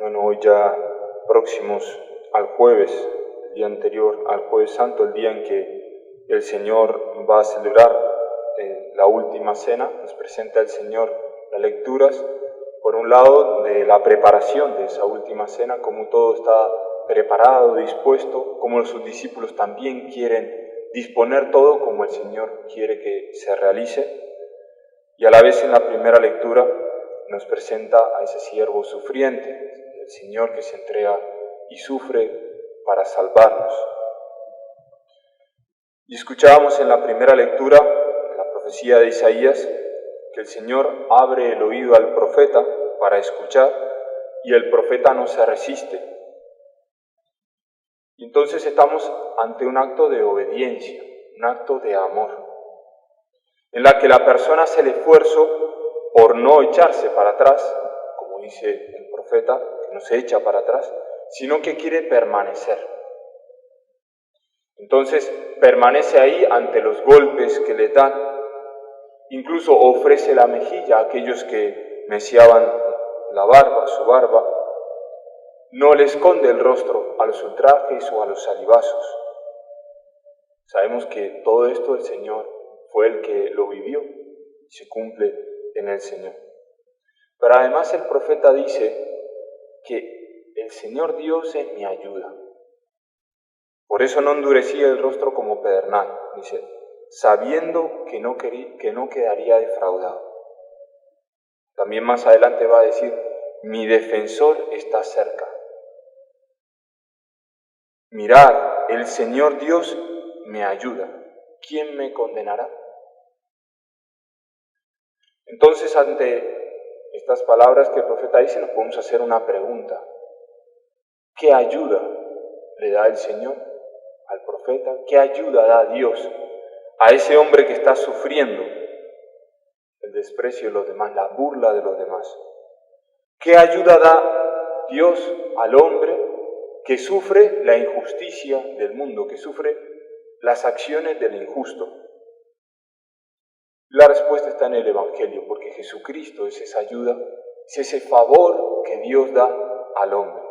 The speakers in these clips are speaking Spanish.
Bueno, hoy ya próximos al jueves, el día anterior al Jueves Santo, el día en que el Señor va a celebrar la última cena, nos presenta el Señor las lecturas, por un lado, de la preparación de esa última cena, cómo todo está preparado, dispuesto, cómo sus discípulos también quieren disponer todo como el Señor quiere que se realice, y a la vez en la primera lectura nos presenta a ese siervo sufriente, el Señor que se entrega y sufre para salvarnos. Y escuchábamos en la primera lectura, en la profecía de Isaías, que el Señor abre el oído al profeta para escuchar y el profeta no se resiste. Y entonces estamos ante un acto de obediencia, un acto de amor, en la que la persona hace el esfuerzo por no echarse para atrás, como dice el profeta, que no se echa para atrás, sino que quiere permanecer. Entonces permanece ahí ante los golpes que le dan, incluso ofrece la mejilla a aquellos que meciaban la barba, su barba, no le esconde el rostro a los ultrajes o a los salivazos. Sabemos que todo esto el Señor fue el que lo vivió y se cumple en el Señor. Pero además el profeta dice que el Señor Dios es mi ayuda. Por eso no endurecía el rostro como pedernal, dice, sabiendo que no quedaría defraudado. También más adelante va a decir, mi defensor está cerca. Mirad, el Señor Dios me ayuda. ¿Quién me condenará? Entonces, ante estas palabras que el profeta dice, nos podemos hacer una pregunta. ¿Qué ayuda le da el Señor al profeta? ¿Qué ayuda da Dios a ese hombre que está sufriendo el desprecio de los demás, la burla de los demás? ¿Qué ayuda da Dios al hombre que sufre la injusticia del mundo, que sufre las acciones del injusto? La respuesta está en el Evangelio, porque Jesucristo es esa ayuda, es ese favor que Dios da al hombre.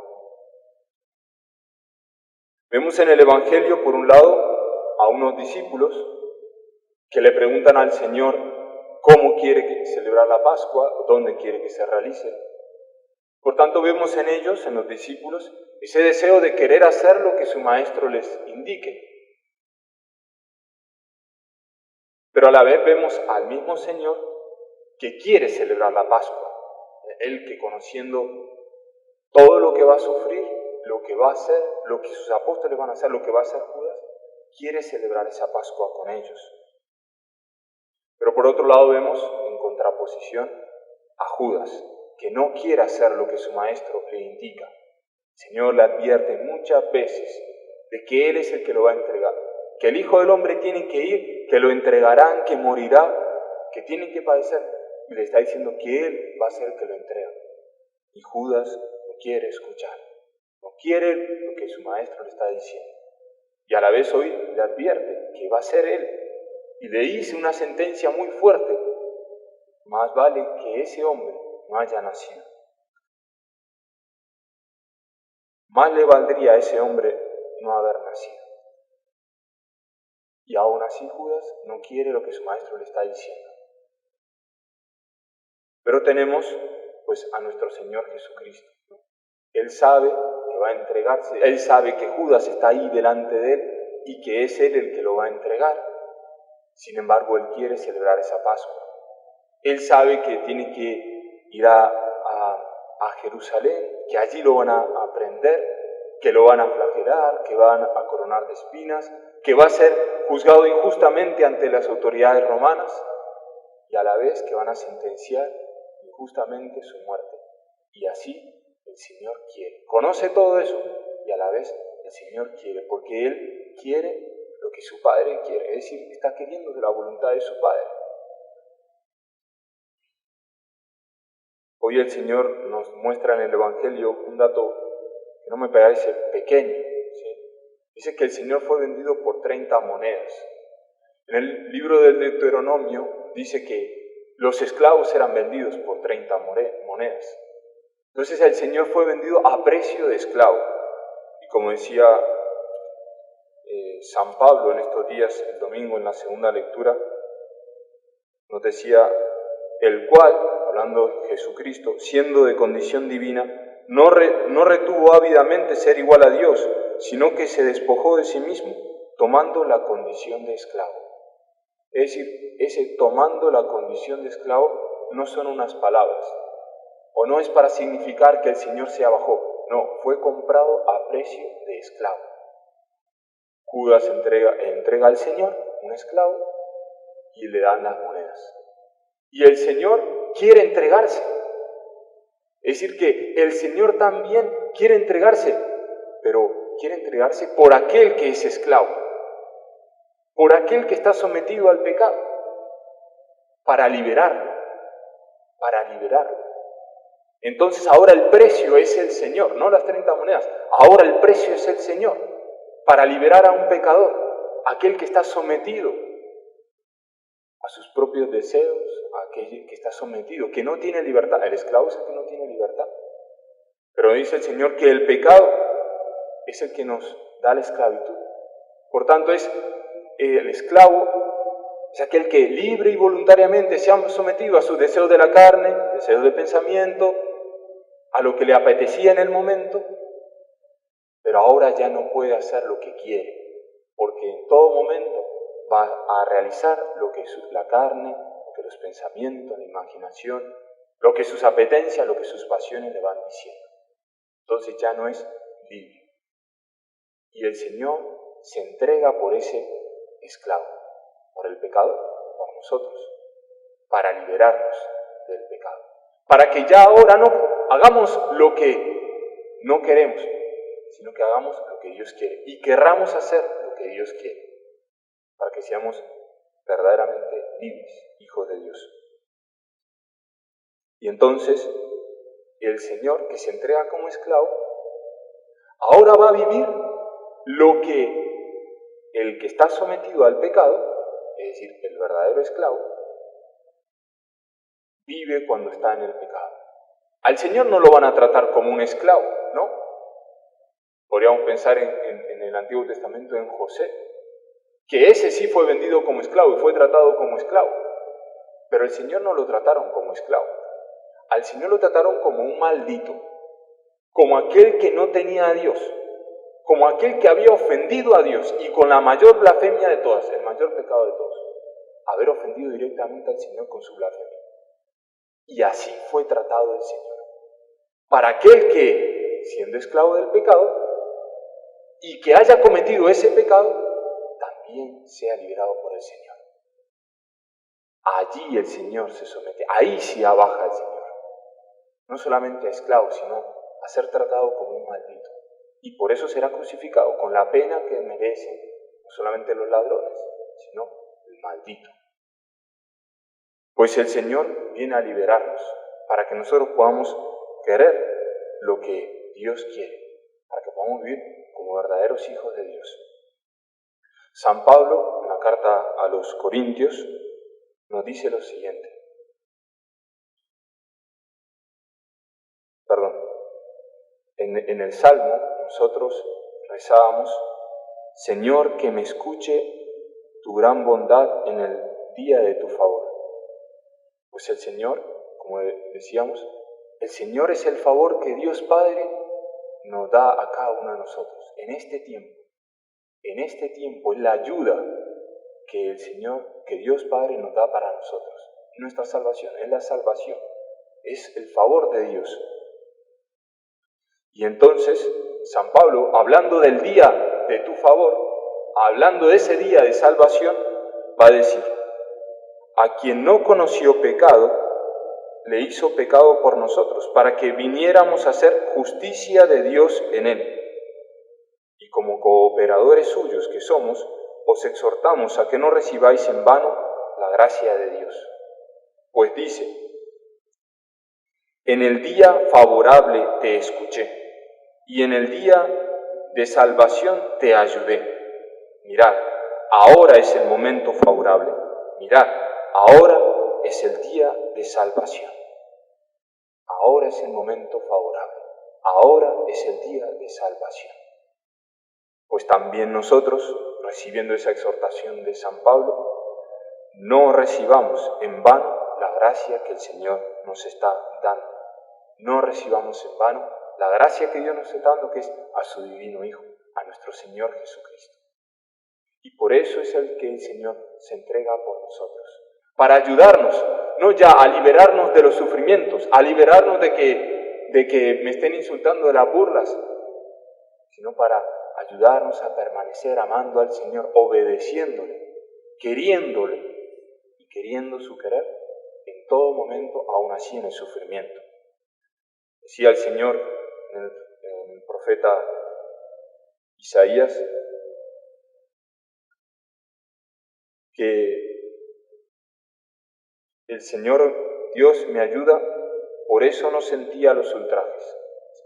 Vemos en el Evangelio, por un lado, a unos discípulos que le preguntan al Señor cómo quiere celebrar la Pascua, dónde quiere que se realice. Por tanto, vemos en ellos, en los discípulos, ese deseo de querer hacer lo que su maestro les indique. Pero a la vez vemos al mismo Señor que quiere celebrar la Pascua. Él que conociendo todo lo que va a sufrir, lo que va a hacer, lo que sus apóstoles van a hacer, lo que va a hacer Judas, quiere celebrar esa Pascua con ellos. Pero por otro lado vemos en contraposición a Judas, que no quiere hacer lo que su maestro le indica. El Señor le advierte muchas veces de que Él es el que lo va a entregar, que el Hijo del Hombre tiene que ir, que lo entregarán, que morirá, que tiene que padecer. Y le está diciendo que Él va a ser el que lo entrega. Y Judas no quiere escuchar, no quiere lo que su maestro le está diciendo. Y a la vez hoy le advierte que va a ser Él. Y le dice una sentencia muy fuerte: más vale que ese hombre no haya nacido. Más le valdría a ese hombre no haber nacido. Y aún así Judas no quiere lo que su maestro le está diciendo. Pero tenemos pues a nuestro Señor Jesucristo. Él sabe que va a entregarse, Él sabe que Judas está ahí delante de Él y que es Él el que lo va a entregar. Sin embargo, Él quiere celebrar esa Pascua. Él sabe que tiene que ir a Jerusalén, que allí lo van a prender, que lo van a flagelar, que van a coronar de espinas, que va a ser juzgado injustamente ante las autoridades romanas y a la vez que van a sentenciar injustamente su muerte. Y así el Señor quiere. Conoce todo eso y a la vez el Señor quiere, porque Él quiere lo que su Padre quiere, es decir, está queriendo de la voluntad de su Padre. Hoy el Señor nos muestra en el Evangelio un dato que no me parece pequeño, ¿sí? Dice que el Señor fue vendido por 30 monedas. En el libro del Deuteronomio dice que los esclavos eran vendidos por 30 monedas. Entonces el Señor fue vendido a precio de esclavo. Y como decía San Pablo en estos días, el domingo en la segunda lectura, nos decía, el cual, hablando de Jesucristo, siendo de condición divina, no retuvo ávidamente ser igual a Dios, sino que se despojó de sí mismo, tomando la condición de esclavo. Es decir, ese tomando la condición de esclavo no son unas palabras, o no es para significar que el Señor se abajó, no, fue comprado a precio de esclavo. Judas entrega al Señor un esclavo y le dan las monedas. Y el Señor quiere entregarse. Es decir, que el Señor también quiere entregarse, pero quiere entregarse por aquel que es esclavo, por aquel que está sometido al pecado, para liberarlo, para liberarlo. Entonces ahora el precio es el Señor, no las 30 monedas, ahora el precio es el Señor, para liberar a un pecador, aquel que está sometido a sus propios deseos, a aquel que está sometido, que no tiene libertad. El esclavo es el que no tiene libertad. Pero dice el Señor que el pecado es el que nos da la esclavitud. Por tanto, es el esclavo, es aquel que libre y voluntariamente se ha sometido a sus deseos de la carne, deseos de pensamiento, a lo que le apetecía en el momento, pero ahora ya no puede hacer lo que quiere, porque en todo momento va a realizar lo que la carne, lo que los pensamientos, la imaginación, lo que sus apetencias, lo que sus pasiones le van diciendo. Entonces ya no es libre. Y el Señor se entrega por ese esclavo, por el pecador, por nosotros, para liberarnos del pecado. Para que ya ahora no hagamos lo que no queremos, sino que hagamos lo que Dios quiere y querramos hacer lo que Dios quiere, para que seamos verdaderamente libres, hijos de Dios. Y entonces el Señor, que se entrega como esclavo, ahora va a vivir lo que el que está sometido al pecado, es decir, el verdadero esclavo, vive cuando está en el pecado. Al Señor no lo van a tratar como un esclavo, ¿no? Podríamos pensar en el Antiguo Testamento en José, que ese sí fue vendido como esclavo y fue tratado como esclavo. Pero el Señor no lo trataron como esclavo. Al Señor lo trataron como un maldito, como aquel que no tenía a Dios, como aquel que había ofendido a Dios y con la mayor blasfemia de todas, el mayor pecado de todos, haber ofendido directamente al Señor con su blasfemia. Y así fue tratado el Señor. Para aquel que, siendo esclavo del pecado, y que haya cometido ese pecado, también sea liberado por el Señor. Allí el Señor se somete, ahí sí abaja el Señor. No solamente a esclavo, sino a ser tratado como un maldito. Y por eso será crucificado con la pena que merecen no solamente los ladrones, sino el maldito. Pues el Señor viene a liberarnos para que nosotros podamos querer lo que Dios quiere, para que podamos vivir como verdaderos hijos de Dios. San Pablo, en la carta a los Corintios, nos dice lo siguiente. En el Salmo nosotros rezábamos, Señor, que me escuche tu gran bondad en el día de tu favor. Pues el Señor, como decíamos, el Señor es el favor que Dios Padre nos da a cada uno de nosotros en este tiempo. En este tiempo es la ayuda que el Señor, que Dios Padre nos da para nosotros. Nuestra salvación es la salvación, es el favor de Dios. Y entonces San Pablo, hablando del día de tu favor, hablando de ese día de salvación, va a decir, a quien no conoció pecado, le hizo pecado por nosotros, para que viniéramos a hacer justicia de Dios en él. Y como cooperadores suyos que somos, os exhortamos a que no recibáis en vano la gracia de Dios. Pues dice, en el día favorable te escuché, y en el día de salvación te ayudé. Mirad, ahora es el momento favorable. Mirad, ahora es el día de salvación. ahora es el momento favorable, ahora es el día de salvación. Pues también nosotros, recibiendo esa exhortación de San Pablo, no recibamos en vano la gracia que el Señor nos está dando. No recibamos en vano la gracia que Dios nos está dando, que es a su divino Hijo, a nuestro Señor Jesucristo. Y por eso es el que el Señor se entrega por nosotros, para ayudarnos, no ya a liberarnos de los sufrimientos, a liberarnos de que me estén insultando de las burlas, sino para ayudarnos a permanecer amando al Señor, obedeciéndole, queriéndole y queriendo su querer en todo momento, aún así en el sufrimiento. Decía el Señor en el profeta Isaías que el Señor Dios me ayuda, por eso no sentía los ultrajes.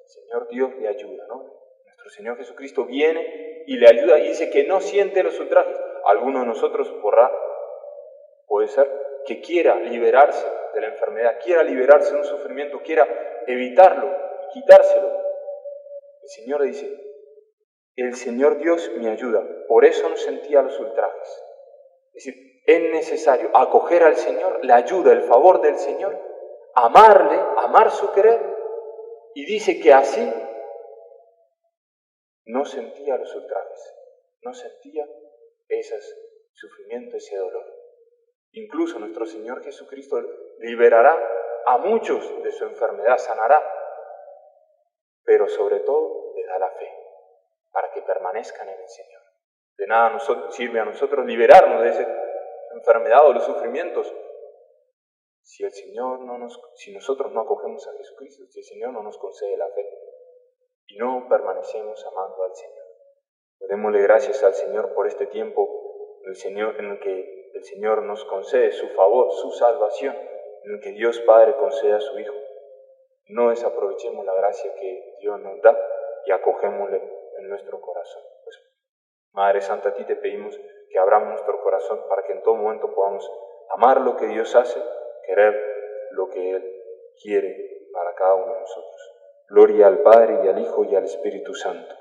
El Señor Dios le ayuda, ¿no? Nuestro Señor Jesucristo viene y le ayuda y dice que no siente los ultrajes. Alguno de nosotros puede ser que quiera liberarse de la enfermedad, quiera liberarse de un sufrimiento, quiera evitarlo, quitárselo. El Señor dice, el Señor Dios me ayuda, por eso no sentía los ultrajes. Es decir, es necesario acoger al Señor, la ayuda, el favor del Señor, amarle, amar su querer, y dice que así no sentía los ultrajes, no sentía ese sufrimiento, ese dolor. Incluso nuestro Señor Jesucristo liberará a muchos de su enfermedad, sanará, pero sobre todo les da la fe, para que permanezcan en el Señor. De nada nos sirve a nosotros liberarnos de esa enfermedad o los sufrimientos si nosotros no acogemos a Jesucristo, si el Señor no nos concede la fe y no permanecemos amando al Señor. Démosle gracias al Señor por este tiempo en el que el Señor nos concede su favor, su salvación, en el que Dios Padre concede a su Hijo. No desaprovechemos la gracia que Dios nos da y acogémosle en nuestro corazón. Pues, Madre Santa, a ti te pedimos que abramos nuestro corazón para que en todo momento podamos amar lo que Dios hace, querer lo que Él quiere para cada uno de nosotros. Gloria al Padre y al Hijo y al Espíritu Santo.